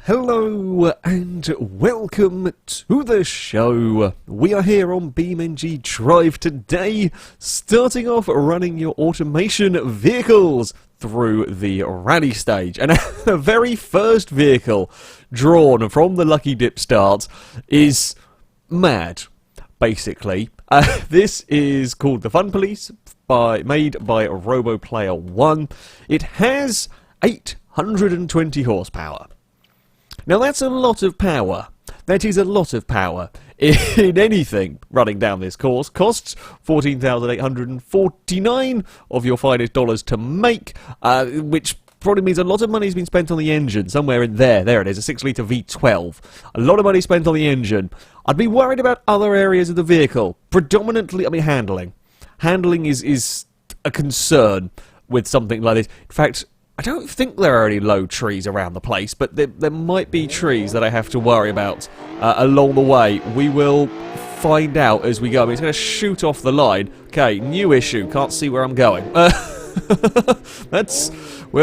Hello and welcome to the show. We are here on BeamNG Drive today, starting off running your automation vehicles through the rally stage. And the very first vehicle drawn from the Lucky Dip start is mad, basically. This is called the Fun Police, made by Robo Player 1. It has 820 horsepower. Now that's a lot of power. That is a lot of power in anything running down this course. Costs 14,849 of your finest dollars to make, which probably means a lot of money's been spent on the engine, somewhere in there. There it is, a 6-litre V12. A lot of money spent on the engine. I'd be worried about other areas of the vehicle. Predominantly, handling. Handling is a concern with something like this. In fact, I don't think there are any low trees around the place, but there might be trees that I have to worry about along the way. We will find out as we go. It's going to shoot off the line. Okay, new issue. Can't see where I'm going. We'll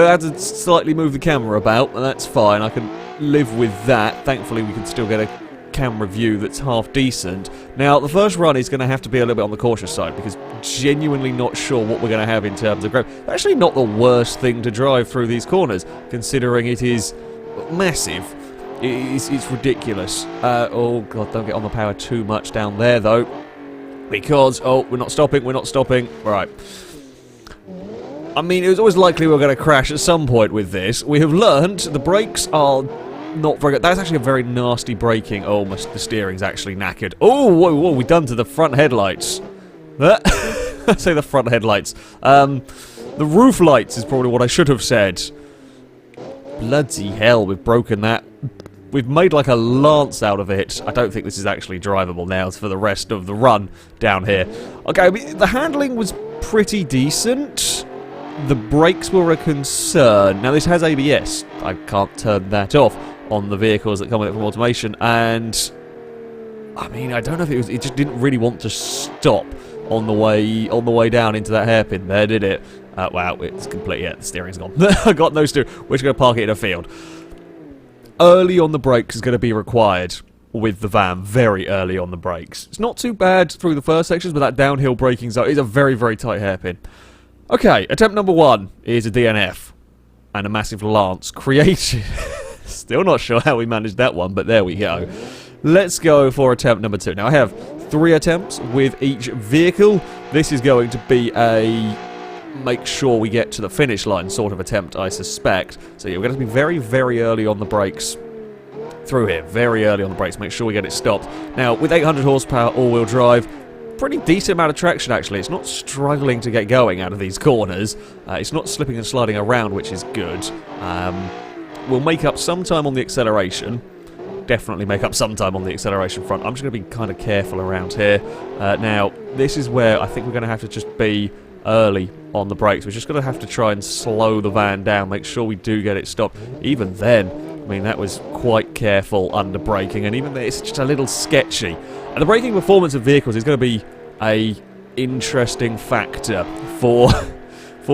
have to slightly move the camera about, and that's fine. I can live with that. Thankfully, we can still get a camera view that's half decent. Now, the first run is going to have to be a little bit on the cautious side, because genuinely not sure what we're going to have in terms of grip. Actually not the worst thing to drive through these corners, considering it is massive. It's ridiculous. Oh god, don't get on the power too much down there though, because, oh, we're not stopping. Right. I mean, it was always likely we were going to crash at some point with this. We have learned the brakes are not very good. That's actually a very nasty braking. Oh, the steering's actually knackered. Oh, whoa, what have we done to the front headlights? I say the front headlights. The roof lights is probably what I should have said. Bloody hell, we've broken that. We've made like a lance out of it. I don't think this is actually drivable now for the rest of the run down here. Okay, the handling was pretty decent. The brakes were a concern. Now, this has ABS. I can't turn that off on the vehicles that come with it from automation, and I mean, I don't know if it just didn't really want to stop on the way down into that hairpin there, did it? Wow, it's complete. Yeah, the steering's gone. I got no steering. We're just going to park it in a field. Early on the brakes is going to be required with the van. Very early on the brakes. It's not too bad through the first sections, but that downhill braking zone is a very, very tight hairpin. Okay, attempt number 1 is a DNF and a massive lance created. Still not sure how we managed that one, but there we go. Let's go for attempt number 2. Now, I have 3 attempts with each vehicle. This is going to be a make sure we get to the finish line sort of attempt, I suspect. So yeah, we're going to be very, very early on the brakes through here. Very early on the brakes. Make sure we get it stopped. Now, with 800 horsepower all-wheel drive, pretty decent amount of traction, actually. It's not struggling to get going out of these corners. It's not slipping and sliding around, which is good. We'll make up some time on the acceleration. Definitely make up some time on the acceleration front. I'm just going to be kind of careful around here. Now, this is where I think we're going to have to just be early on the brakes. We're just going to have to try and slow the van down, make sure we do get it stopped. Even then, I mean, that was quite careful under braking, and even then, it's just a little sketchy. And the braking performance of vehicles is going to be a interesting factor for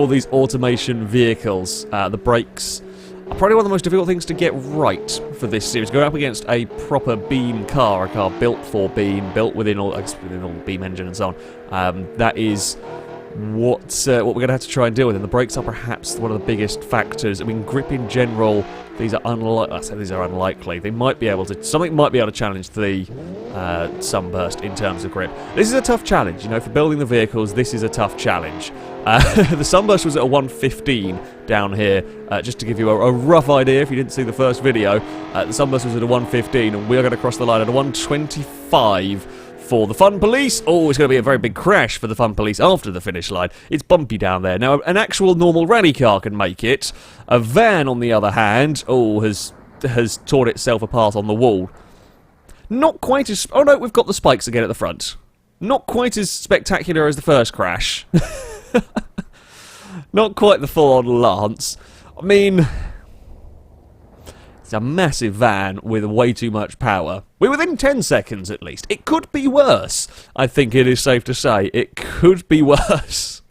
these automation vehicles. The brakes are probably one of the most difficult things to get right for this series. Going up against a proper Beam car, a car built for Beam, built within all Beam engine and so on. That is what we're going to have to try and deal with. And the brakes are perhaps one of the biggest factors. I mean, grip in general, these are unlikely. They might be able to, something might be able to challenge the Sunburst in terms of grip. This is a tough challenge, you know, for building the vehicles. This is a tough challenge. The Sunburst was at a 115 down here, just to give you a rough idea if you didn't see the first video. The Sunburst was at a 115, and we are going to cross the line at a 125 for the Fun Police. Oh, it's going to be a very big crash for the Fun Police after the finish line. It's bumpy down there. Now, an actual normal rally car can make it. A van, on the other hand, has torn itself apart on the wall. Not quite as... Oh, no, we've got the spikes again at the front. Not quite as spectacular as the first crash. Not quite the full-on lance. I mean, it's a massive van with way too much power. We're within 10 seconds at least. It could be worse. I think it is safe to say. It could be worse.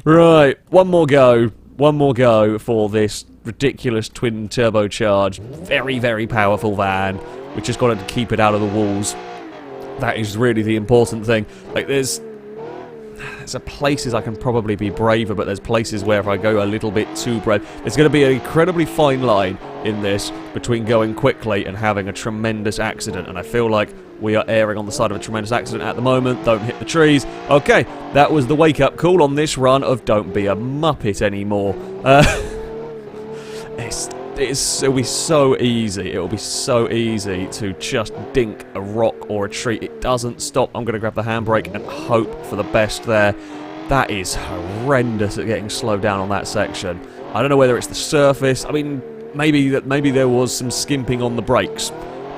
Right, one more go. One more go for this ridiculous twin turbocharged, very, very powerful van. We just got to keep it out of the walls. That is really the important thing. Like, there's places I can probably be braver, but there's places where if I go a little bit too brave, there's going to be an incredibly fine line in this between going quickly and having a tremendous accident, and I feel like we are erring on the side of a tremendous accident at the moment. Don't hit the trees. Okay, that was the wake-up call on this run of don't be a muppet anymore. It'll be so easy. It'll be so easy to just dink a rock or a tree. It doesn't stop. I'm going to grab the handbrake and hope for the best there. That is horrendous at getting slowed down on that section. I don't know whether it's the surface. I mean, maybe there was some skimping on the brakes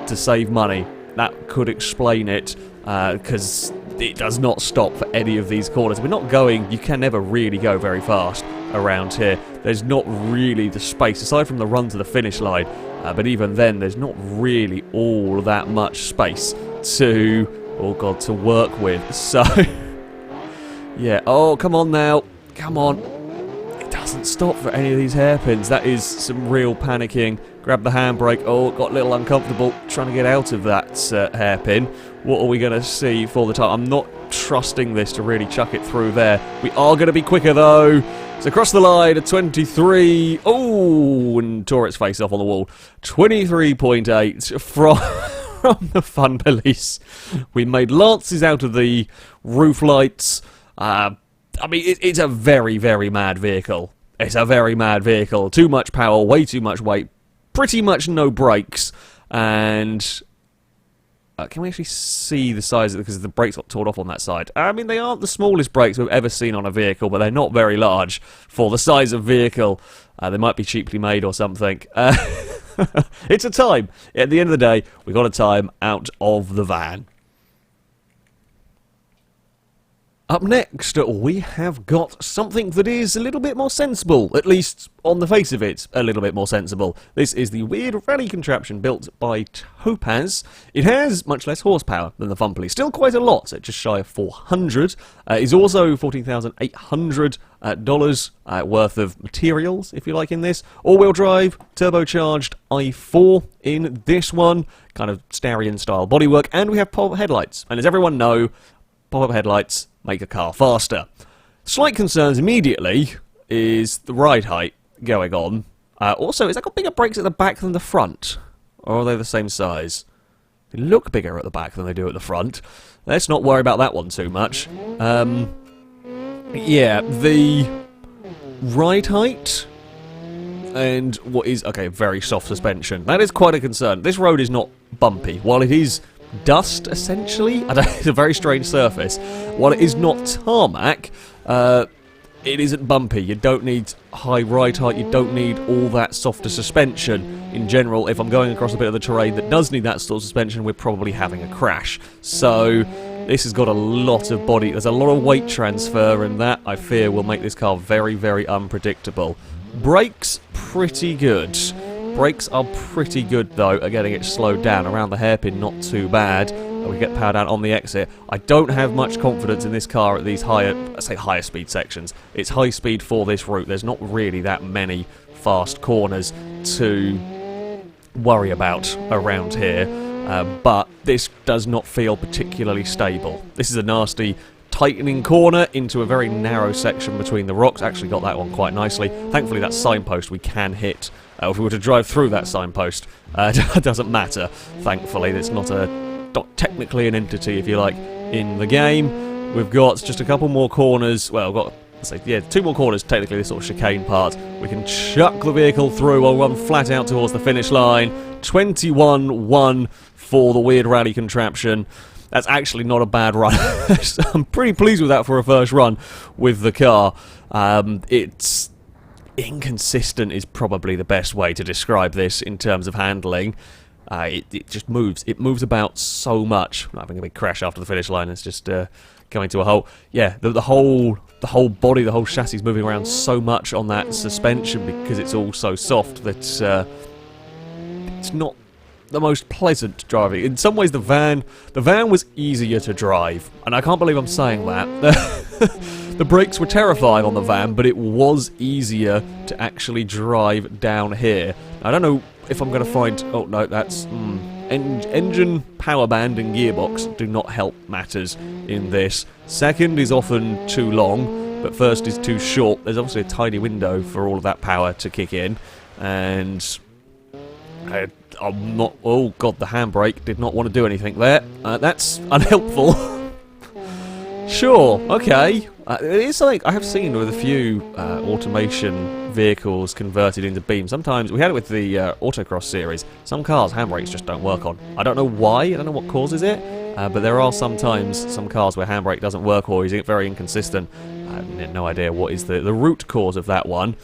to save money. That could explain it, because it does not stop for any of these corners. We're not going... You can never really go very fast around here. There's not really the space, aside from the run to the finish line, but even then, there's not really all that much space to... Oh, God, to work with. So... Yeah, oh, come on now. Come on. It doesn't stop for any of these hairpins. That is some real panicking. Grab the handbrake. Oh, got a little uncomfortable trying to get out of that hairpin. What are we going to see for the time? I'm not trusting this to really chuck it through there. We are going to be quicker, though. So across the line at 23. Oh, and tore its face off on the wall. 23.8 from the fun police. We made lances out of the roof lights. I mean, it's a very, very mad vehicle. It's a very mad vehicle. Too much power, way too much weight, pretty much no brakes, and... can we actually see the size of it, because the brakes got torn off on that side? I mean, they aren't the smallest brakes we've ever seen on a vehicle, but they're not very large for the size of vehicle. They might be cheaply made or something. It's a time. At the end of the day, we got a time out of the van. Up next, we have got something that is a little bit more sensible, at least on the face of it, a little bit more sensible. This is the weird rally contraption built by TOPAS. It has much less horsepower than the Fun Police, still quite a lot, so just shy of 400. It's also $14,800 worth of materials, if you like, in this. All-wheel drive, turbocharged i4 in this one, kind of Starion-style bodywork, and we have pop-up headlights. And as everyone knows, pop-up headlights make a car faster. Slight concerns immediately is the ride height going on. Also, has that got bigger brakes at the back than the front? Or are they the same size? They look bigger at the back than they do at the front. Let's not worry about that one too much. Yeah, the ride height and what is, okay, very soft suspension. That is quite a concern. This road is not bumpy. While it is dust, essentially. It's a very strange surface. While it is not tarmac, it isn't bumpy. You don't need high ride height, you don't need all that softer suspension. In general, if I'm going across a bit of the terrain that does need that sort of suspension, we're probably having a crash. So, this has got a lot of body, there's a lot of weight transfer, and that, I fear, will make this car very, very unpredictable. Brakes, pretty good. Brakes are pretty good, though, at getting it slowed down. Around the hairpin, not too bad. We get power down on the exit. I don't have much confidence in this car at these higher, let's say higher speed sections. It's high speed for this route. There's not really that many fast corners to worry about around here. But this does not feel particularly stable. This is a nasty tightening corner into a very narrow section between the rocks. Actually got that one quite nicely. Thankfully that signpost we can hit. If we were to drive through that signpost, it doesn't matter. Thankfully, it's not technically an entity, if you like, in the game. We've got just a couple more corners. Well, we've got, let's say, yeah, 2 more corners, technically, this sort of chicane part. We can chuck the vehicle through or run flat out towards the finish line. 21-1 for the weird rally contraption. That's actually not a bad run. I'm pretty pleased with that for a first run with the car. It's inconsistent is probably the best way to describe this in terms of handling. It just moves. It moves about so much. Not having a big crash after the finish line. It's just coming to a halt. Yeah, the whole body, the whole chassis is moving around so much on that suspension because it's all so soft that it's not the most pleasant driving. In some ways, the van was easier to drive, and I can't believe I'm saying that. The brakes were terrifying on the van, but it was easier to actually drive down here. I don't know if I'm going to find... Oh, no, that's... engine, power band and gearbox do not help matters in this. Second is often too long, but first is too short. There's obviously a tiny window for all of that power to kick in, and I'm not... Oh god, the handbrake did not want to do anything there. That's unhelpful. Sure, okay. It is something I have seen with a few automation vehicles converted into Beam. Sometimes, we had it with the Autocross series, some cars handbrakes just don't work on. I don't know why, I don't know what causes it, but there are sometimes some cars where handbrake doesn't work or is very inconsistent. I have no idea what is the root cause of that one.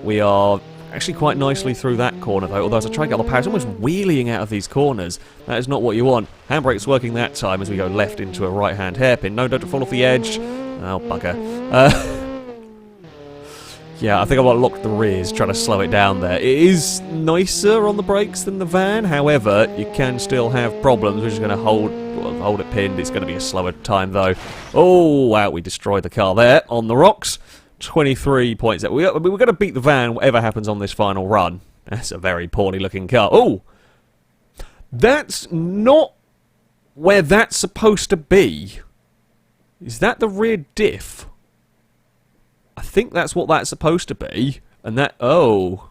We are actually quite nicely through that corner though, although as I try to get all the power, it's almost wheeling out of these corners. That is not what you want. Handbrake's working that time as we go left into a right-hand hairpin. No, don't fall off the edge. Oh, bugger. Yeah, I think I might have locked the rears, trying to slow it down there. It is nicer on the brakes than the van, however, you can still have problems. We're just going to hold it pinned. It's going to be a slower time though. Oh, wow, we destroyed the car there on the rocks. 23 points. We're going to beat the van, whatever happens on this final run. That's a very poorly looking car. Oh! That's not where that's supposed to be. Is that the rear diff? I think that's what that's supposed to be. And that... Oh.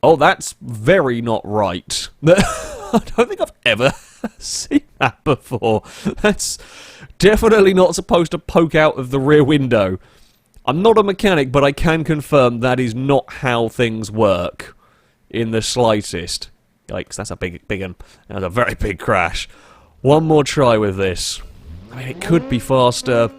Oh, that's very not right. I don't think I've ever seen that before. That's definitely not supposed to poke out of the rear window. I'm not a mechanic, but I can confirm that is not how things work in the slightest. Yikes, that's a big one. That was a very big crash. One more try with this. I mean, it could be faster.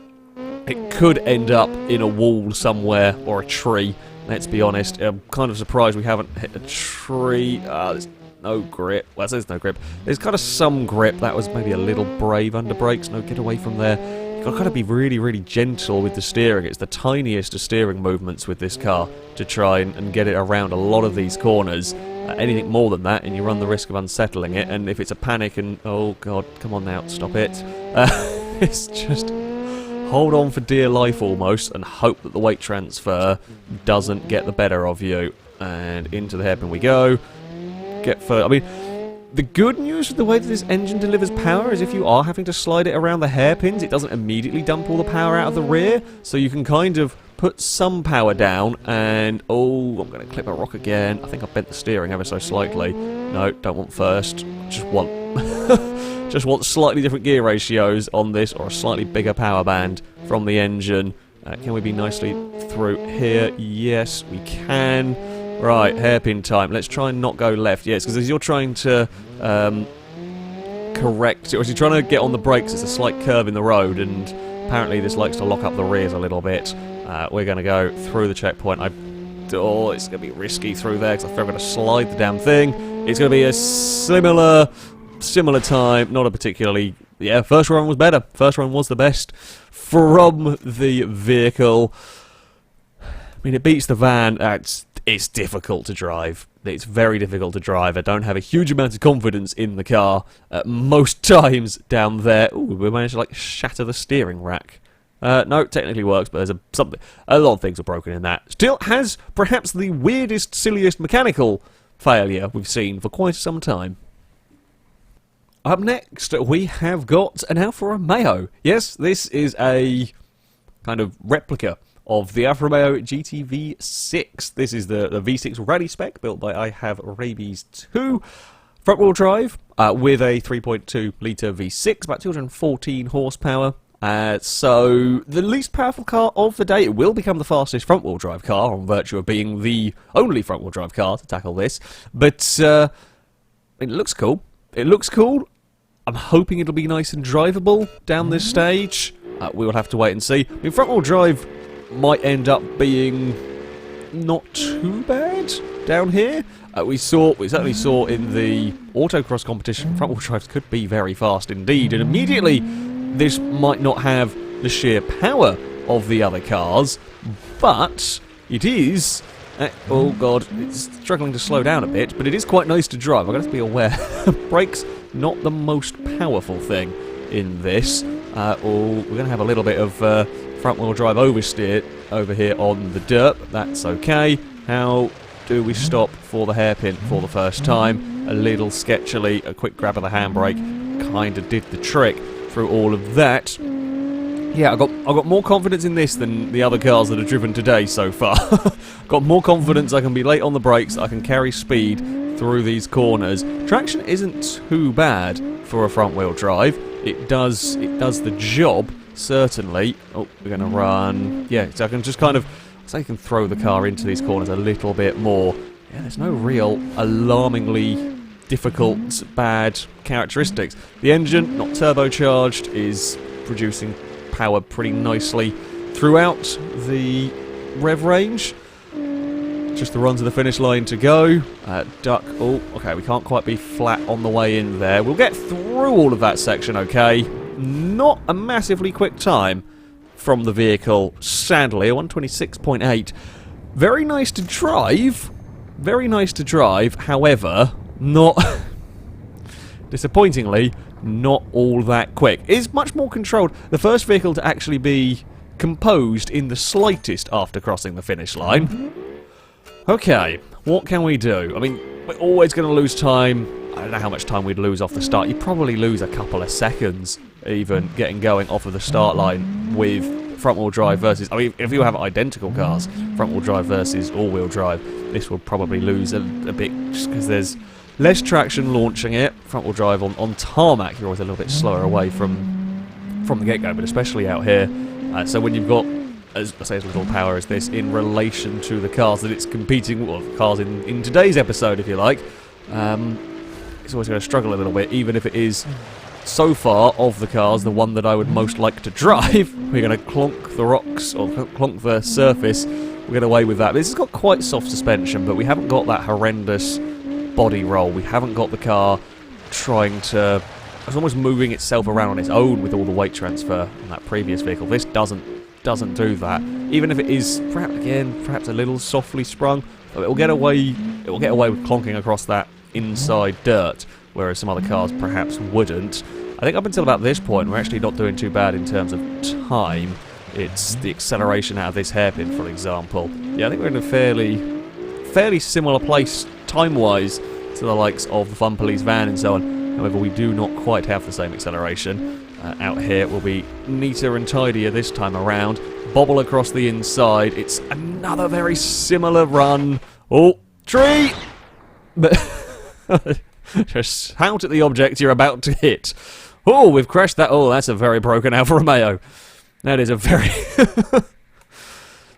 It could end up in a wall somewhere or a tree. Let's be honest. I'm kind of surprised we haven't hit a tree. There's no grip. Well, there's no grip. There's kind of some grip. That was maybe a little brave under brakes. No, get away from there. You've got to kind of be really, really gentle with the steering. It's the tiniest of steering movements with this car to try and get it around a lot of these corners. Anything more than that, and you run the risk of unsettling it. And if it's a panic and... Oh, God, come on now, stop it. It's just... Hold on for dear life almost and hope that the weight transfer doesn't get the better of you. And into the hairpin we go. Get further. I mean, the good news with the way that this engine delivers power is if you are having to slide it around the hairpins, it doesn't immediately dump all the power out of the rear. So you can kind of put some power down and... Oh, I'm going to clip a rock again. I think I bent the steering ever so slightly. No, don't want first. Just want... Just want slightly different gear ratios on this, or a slightly bigger power band from the engine. Can we be nicely through here? Yes, we can. Right, hairpin time. Let's try and not go left. Yes, because as you're trying to correct, or as you're trying to get on the brakes, it's a slight curve in the road, and apparently this likes to lock up the rears a little bit. We're going to go through the checkpoint. Oh, it's going to be risky through there, because I feel I'm going to slide the damn thing. It's going to be a similar time, not a particularly... Yeah, first run was better. First run was the best from the vehicle. I mean, it beats the van. It's difficult to drive. It's very difficult to drive. I don't have a huge amount of confidence in the car most times down there. Ooh, we managed to, like, shatter the steering rack. No, technically works, but there's a lot of things are broken in that. Still has perhaps the weirdest, silliest mechanical failure we've seen for quite some time. Up next, we have got an Alfa Romeo. Yes, this is a kind of replica of the Alfa Romeo GT-V6. This is the V6 rally spec built by I Have Rabies 2. Front-wheel drive with a 3.2 litre V6, about 214 horsepower. So, the least powerful car of the day. It will become the fastest front-wheel drive car on virtue of being the only front-wheel drive car to tackle this. But, I mean, it looks cool. It looks cool. I'm hoping it'll be nice and drivable down this stage. We will have to wait and see. I mean, front-wheel drive might end up being not too bad down here. We certainly saw in the autocross competition, front-wheel drives could be very fast indeed. And immediately, this might not have the sheer power of the other cars, but it is... oh god, it's struggling to slow down a bit, but it is quite nice to drive. I've got to be aware. Brakes, not the most powerful thing in this. or we're going to have a little bit of front-wheel drive oversteer over here on the dirt. That's okay. How do we stop for the hairpin for the first time? A little sketchily, a quick grab of the handbrake kind of did the trick through all of that. Yeah, I got more confidence in this than the other cars that have driven today so far. Got more confidence I can be late on the brakes, I can carry speed through these corners. Traction isn't too bad for a front-wheel drive. It does the job, certainly. Oh, we're going to run. Yeah, so I can just kind of, so I can throw the car into these corners a little bit more. Yeah, there's no real alarmingly difficult, bad characteristics. The engine, not turbocharged, is producing power pretty nicely throughout the rev range. Just the run to the finish line to go. Duck. Oh, okay, we can't quite be flat on the way in there. We'll get through all of that section, okay. Not a massively quick time from the vehicle, sadly. 126.8. Very nice to drive. Very nice to drive, however, not... disappointingly, not all that quick. It's much more controlled. The first vehicle to actually be composed in the slightest after crossing the finish line. Okay, what can we do? I mean, we're always going to lose time. I don't know how much time we'd lose off the start. You'd probably lose a couple of seconds even getting going off of the start line with front-wheel drive versus... I mean, if you have identical cars, front-wheel drive versus all-wheel drive, this will probably lose a bit just because there's less traction launching it. Front-wheel drive on tarmac, you're always a little bit slower away from the get-go, but especially out here. So when you've got, as I say, as little power as this in relation to the cars that it's competing, well, the cars in today's episode, if you like, it's always going to struggle a little bit, even if it is, so far, of the cars, the one that I would most like to drive. We're going to clonk the rocks, or clonk the surface. We'll get away with that. This has got quite soft suspension, but we haven't got that horrendous body roll. We haven't got the car trying to... It's almost moving itself around on its own with all the weight transfer on that previous vehicle. This doesn't do that. Even if it is, perhaps a little softly sprung, it will get away with clonking across that inside dirt, whereas some other cars perhaps wouldn't. I think up until about this point, we're actually not doing too bad in terms of time. It's the acceleration out of this hairpin, for example. Yeah, I think we're in a fairly similar place time-wise to the likes of the Fun Police van and so on. However, we do not quite have the same acceleration. Out here will be neater and tidier this time around. Bobble across the inside. It's another very similar run. Oh, tree! But just shout at the object you're about to hit. Oh, we've crashed that. Oh, that's a very broken Alfa Romeo. That is a very...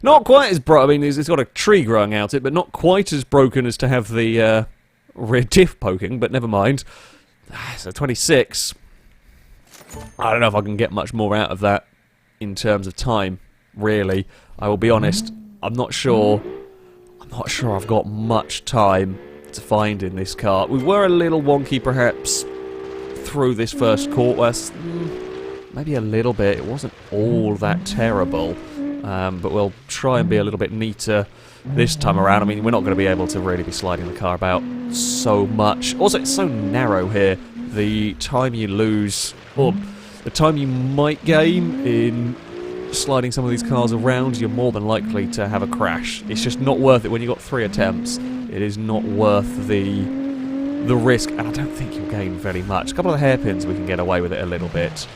not quite as broken. I mean, it's got a tree growing out it, but not quite as broken as to have the rear diff poking, but never mind. So 26. I don't know if I can get much more out of that in terms of time, really. I will be honest, I'm not sure I've got much time to find in this car. We were a little wonky, perhaps, through this first quarter. Maybe a little bit. It wasn't all that terrible. But we'll try and be a little bit neater this time around. I mean, we're not going to be able to really be sliding the car about so much. Also, it's so narrow here. The time you lose, or the time you might gain in sliding some of these cars around, you're more than likely to have a crash. It's just not worth it when you've got 3 attempts. It is not worth the risk, and I don't think you'll gain very much. A couple of hairpins, we can get away with it a little bit.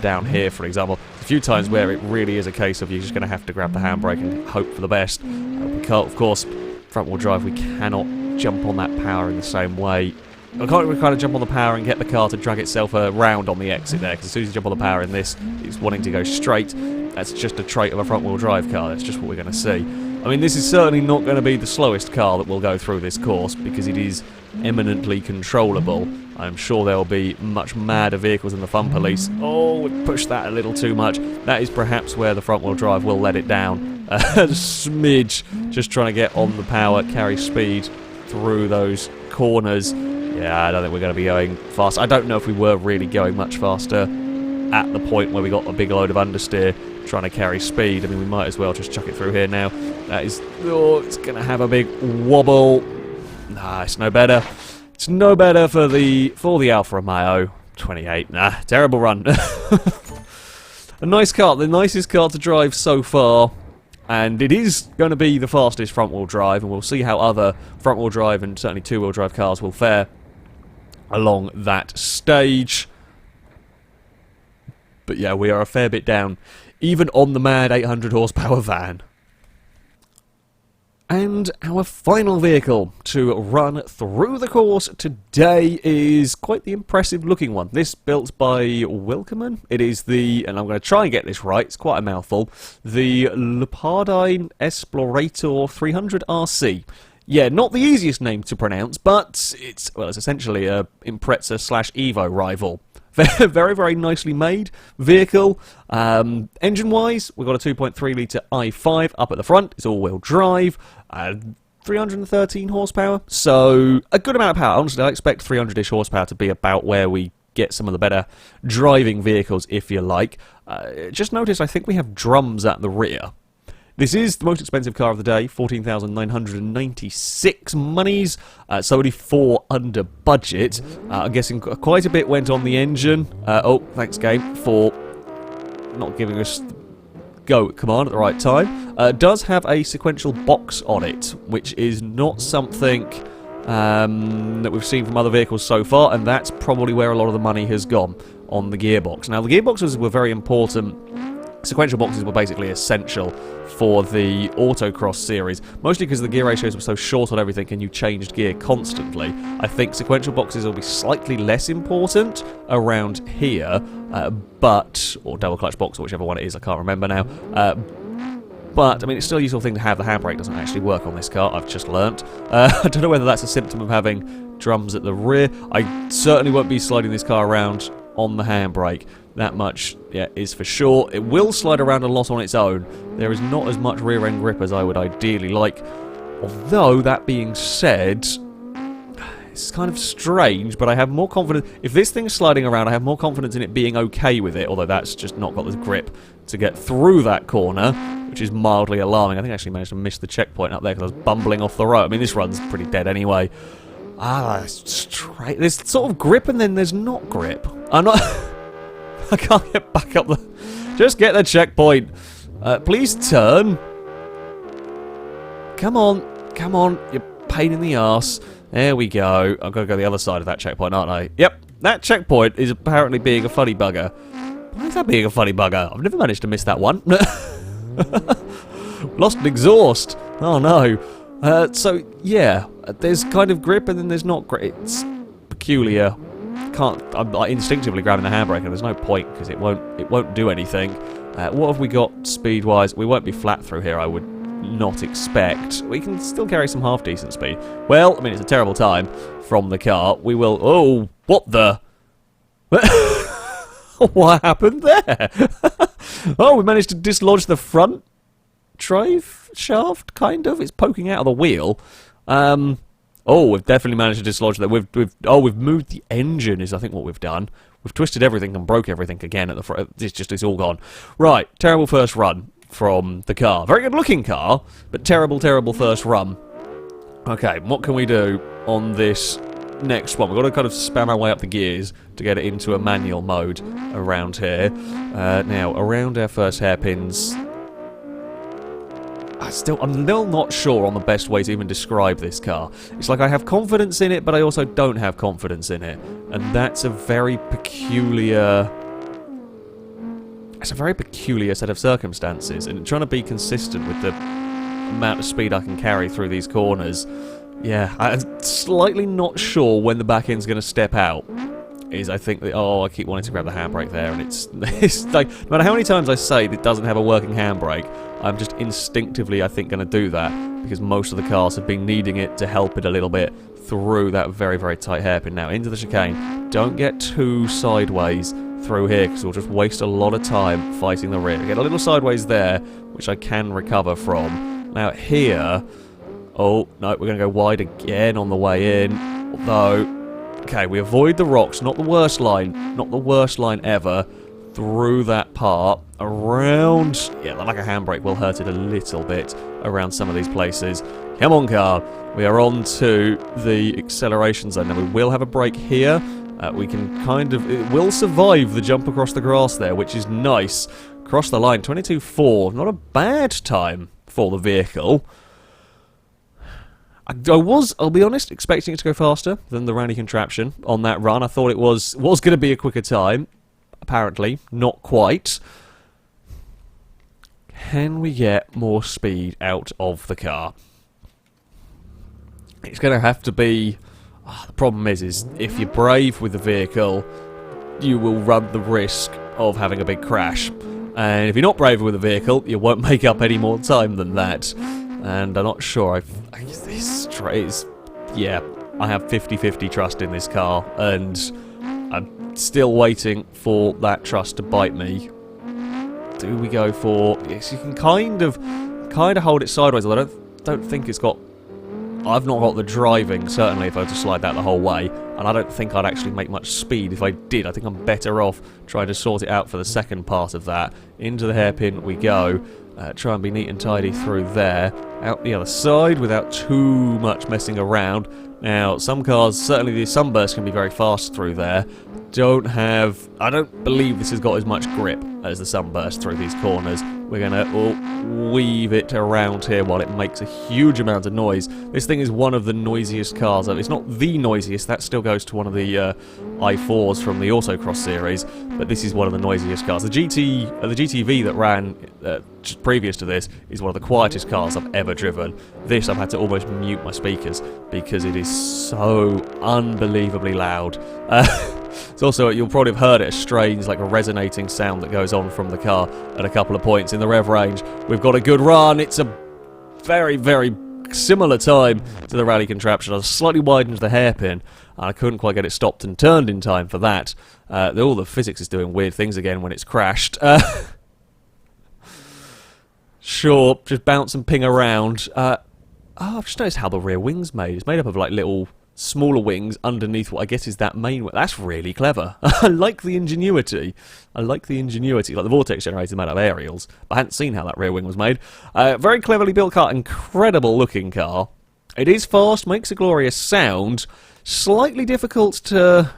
Down here, for example, a few times where it really is a case of you're just going to have to grab the handbrake and hope for the best. We can't, of course, front-wheel drive, we cannot jump on that power in the same way. We can't kind of jump on the power and get the car to drag itself around on the exit there, because as soon as you jump on the power in this, it's wanting to go straight. That's just a trait of a front-wheel drive car. That's just what we're going to see. I mean, this is certainly not going to be the slowest car that will go through this course, because it is eminently controllable. I'm sure there will be much madder vehicles than the Fun Police. Oh, we pushed that a little too much. That is perhaps where the front-wheel drive will let it down. A smidge, just trying to get on the power, carry speed through those corners. Yeah, I don't think we're going to be going fast. I don't know if we were really going much faster at the point where we got a big load of understeer trying to carry speed. I mean, we might as well just chuck it through here now. That is... oh, it's going to have a big wobble. Nah, it's no better. It's no better for the Alfa Romeo. 28. Nah, terrible run. A nice car, the nicest car to drive so far. And it is going to be the fastest front-wheel drive, and we'll see how other front-wheel drive and certainly two-wheel drive cars will fare along that stage. But yeah, we are a fair bit down, even on the mad 800 horsepower van. And our final vehicle to run through the course today is quite the impressive looking one. This built by WILKUMAN. It is the, and I'm going to try and get this right, it's quite a mouthful, the LUPARDINE ESPLORATORE 300 RC. Yeah, not the easiest name to pronounce, but it's, well, it's essentially a impreza / Evo rival. Very, very nicely made vehicle. Engine-wise, we've got a 2.3 litre i5 up at the front. It's all-wheel drive. 313 horsepower, so a good amount of power. Honestly, I expect 300-ish horsepower to be about where we get some of the better driving vehicles, if you like. Just notice, I think we have drums at the rear. This is the most expensive car of the day, 14,996 monies, so only 4 under budget. I'm guessing quite a bit went on the engine. Oh, thanks game for not giving us go command at the right time. Does have a sequential box on it, which is not something that we've seen from other vehicles so far, and that's probably where a lot of the money has gone, on the gearbox. Now, the gearboxes were very important. Sequential boxes were basically essential for the autocross series, mostly because the gear ratios were so short on everything and you changed gear constantly. I think sequential boxes will be slightly less important around here, or double clutch box, or whichever one it is, I can't remember now. But, I mean, it's still a useful thing to have. The handbrake doesn't actually work on this car, I've just learnt. I don't know whether that's a symptom of having drums at the rear. I certainly won't be sliding this car around on the handbrake. That much, yeah, is for sure. It will slide around a lot on its own. There is not as much rear-end grip as I would ideally like. Although, that being said, it's kind of strange, but I have more confidence. If this thing's sliding around, I have more confidence in it being okay with it, although that's just not got the grip to get through that corner, which is mildly alarming. I think I actually managed to miss the checkpoint up there because I was bumbling off the road. I mean, this run's pretty dead anyway. Straight. There's sort of grip and then there's not grip. I'm not... I can't get back up the... Just get the checkpoint. Please turn. Come on. Come on, you pain in the arse. There we go. I've got to go the other side of that checkpoint, aren't I? Yep. That checkpoint is apparently being a funny bugger. Why is that being a funny bugger? I've never managed to miss that one. Lost an exhaust. Oh, no. So, yeah. There's kind of grip and then there's not grip. It's peculiar. I'm like instinctively grabbing the handbrake and there's no point because it won't do anything. What have we got speed-wise? We won't be flat through here, I would not expect. We can still carry some half-decent speed. Well, I mean, it's a terrible time from the car. We will... Oh, what the... What happened there? Oh, we managed to dislodge the front drive shaft, kind of. It's poking out of the wheel. Oh, we've definitely managed to dislodge that. We've moved the engine is I think what we've done. We've twisted everything and broke everything again at the front. It's all gone. Right, terrible first run from the car. Very good looking car, but terrible, terrible first run. Okay, what can we do on this next one? We've got to kind of spam our way up the gears to get it into a manual mode around here. Now, around our first hairpins... I'm still not sure on the best way to even describe this car. It's like I have confidence in it, but I also don't have confidence in it. And that's a very peculiar... It's a very peculiar set of circumstances. And trying to be consistent with the amount of speed I can carry through these corners... Yeah, I'm slightly not sure when the back end's going to step out. I think that, oh, I keep wanting to grab the handbrake there, and it's like, no matter how many times I say it doesn't have a working handbrake, I'm just instinctively, I think, going to do that, because most of the cars have been needing it to help it a little bit through that very, very tight hairpin. Now, into the chicane. Don't get too sideways through here, because we'll just waste a lot of time fighting the rear. Get a little sideways there, which I can recover from. Now, here... Oh, no, we're going to go wide again on the way in, although... Okay, we avoid the rocks, not the worst line ever, through that part, around, yeah, like a handbrake will hurt it a little bit around some of these places. Come on, car, we are on to the acceleration zone. Now, we will have a brake here, We can kind of... It will survive the jump across the grass there, which is nice. Across the line, 22.4. Not a bad time for the vehicle. I was, I'll be honest, expecting it to go faster than the rally contraption on that run. I thought it was going to be a quicker time. Apparently, not quite. Can we get more speed out of the car? It's going to have to be... the problem is if you're brave with the vehicle, you will run the risk of having a big crash. And if you're not brave with the vehicle, you won't make up any more time than that. And I'm not sure. Yeah, I have 50-50 trust in this car, and I'm still waiting for that trust to bite me. Do we go for... Yes, you can kind of hold it sideways, although I don't think it's got... I've not got the driving, certainly, if I were to slide that the whole way, and I don't think I'd actually make much speed if I did. I think I'm better off trying to sort it out for the second part of that. Into the hairpin we go. Try and be neat and tidy through there. Out the other side without too much messing around. Now, some cars, certainly the Sunburst can be very fast through there. I don't believe this has got as much grip as the Sunburst through these corners. We're going to weave it around here while it makes a huge amount of noise. This thing is one of the noisiest cars. It's not the noisiest, that still goes to one of the i4s from the Autocross series, but this is one of the noisiest cars. The GTV that ran just previous to this is one of the quietest cars I've ever driven. This, I've had to almost mute my speakers because it is so unbelievably loud. It's also, you'll probably have heard it, a strange, like a resonating sound that goes on from the car at a couple of points in the rev range. We've got a good run. It's a very, very similar time to the rally contraption. I slightly widened the hairpin, and I couldn't quite get it stopped and turned in time for that. All the physics is doing weird things again when it's crashed. Sure, just bounce and ping around. I've just noticed how the rear wing's made. It's made up of like little... smaller wings underneath what I guess is that main wing. That's really clever. I like the ingenuity. Like the vortex generator made out of aerials. I hadn't seen how that rear wing was made. Very cleverly built car. Incredible looking car. It is fast, makes a glorious sound. Slightly difficult to...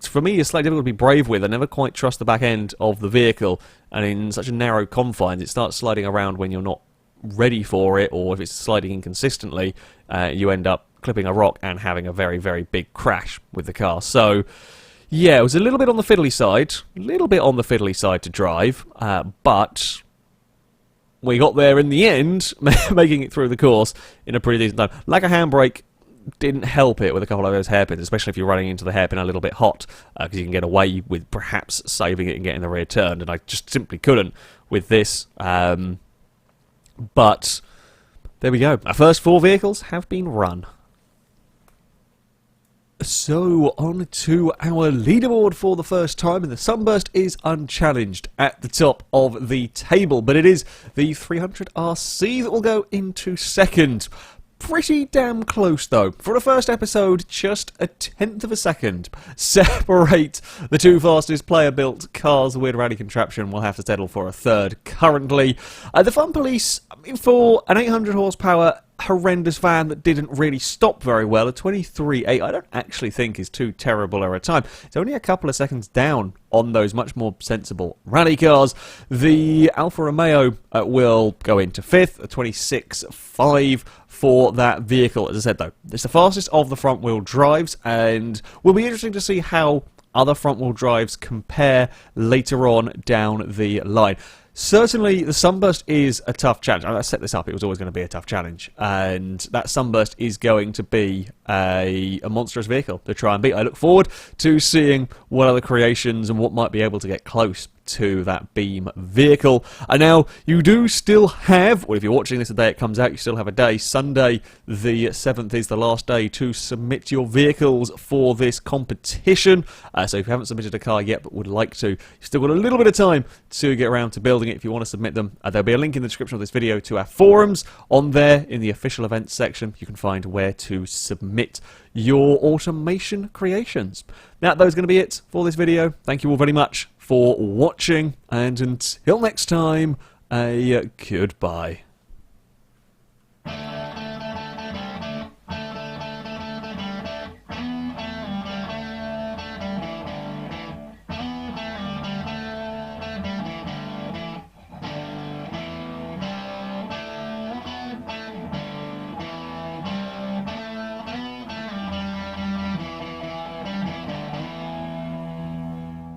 For me, it's slightly difficult to be brave with. I never quite trust the back end of the vehicle. And in such a narrow confines, it starts sliding around when you're not ready for it, or if it's sliding inconsistently, you end up clipping a rock and having a very, very big crash with the car. So, yeah, it was a little bit on the fiddly side, to drive, but we got there in the end, making it through the course in a pretty decent time. Like a handbrake didn't help it with a couple of those hairpins, especially if you're running into the hairpin a little bit hot, because you can get away with perhaps saving it and getting the rear turned, and I just simply couldn't with this. But there we go. Our first 4 vehicles have been run. So, on to our leaderboard for the first time, and the Sunburst is unchallenged at the top of the table, but it is the 300RC that will go into second. Pretty damn close, though. For the first episode, just a tenth of a second separate the 2 fastest player-built cars. The Weird Rally Contraption will have to settle for a third currently. The Fun Police, for an 800 horsepower horrendous van that didn't really stop very well, a 23.8 I don't actually think is too terrible a time. It's only a couple of seconds down on those much more sensible rally cars. The Alfa Romeo will go into 5th, a 26.5 for that vehicle. As I said, though, it's the fastest of the front-wheel drives, and will be interesting to see how other front-wheel drives compare later on down the line. Certainly, the Sunburst is a tough challenge. I set this up, it was always going to be a tough challenge. And that Sunburst is going to be a monstrous vehicle to try and beat. I look forward to seeing what other creations and what might be able to get close to that Beam vehicle. And now, you do still have, well, if you're watching this the day it comes out, you still have a day. Sunday, the 7th, is the last day to submit your vehicles for this competition. So if you haven't submitted a car yet but would like to, you've still got a little bit of time to get around to building it if you want to submit them. There'll be a link in the description of this video to our forums. On there, in the official events section, you can find where to submit your automation creations. Now, that is going to be it for this video. Thank you all very much for watching, and until next time, a goodbye.